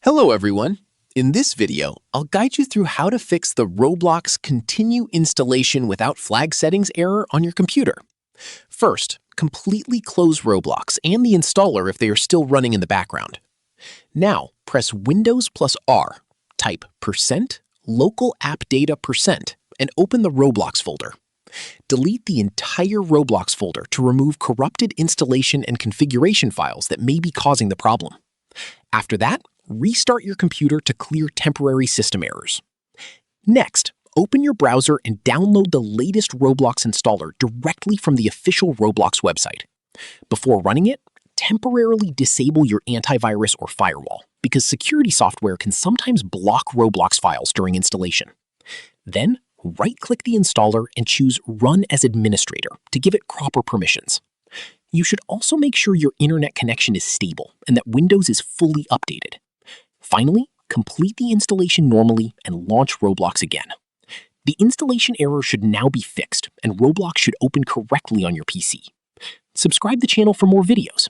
Hello everyone! In this video, I'll guide you through how to fix the Roblox Continue Installation Without Flag Settings error on your computer. First, completely close Roblox and the installer if they are still running in the background. Now, press Windows plus R, type %local app data %, and open the Roblox folder. Delete the entire Roblox folder to remove corrupted installation and configuration files that may be causing the problem. After that, restart your computer to clear temporary system errors. Next, open your browser and download the latest Roblox installer directly from the official Roblox website. Before running it, temporarily disable your antivirus or firewall, because security software can sometimes block Roblox files during installation. Then, right-click the installer and choose Run as Administrator to give it proper permissions. You should also make sure your internet connection is stable and that Windows is fully updated. Finally, complete the installation normally and launch Roblox again. The installation error should now be fixed, and Roblox should open correctly on your PC. Subscribe to the channel for more videos.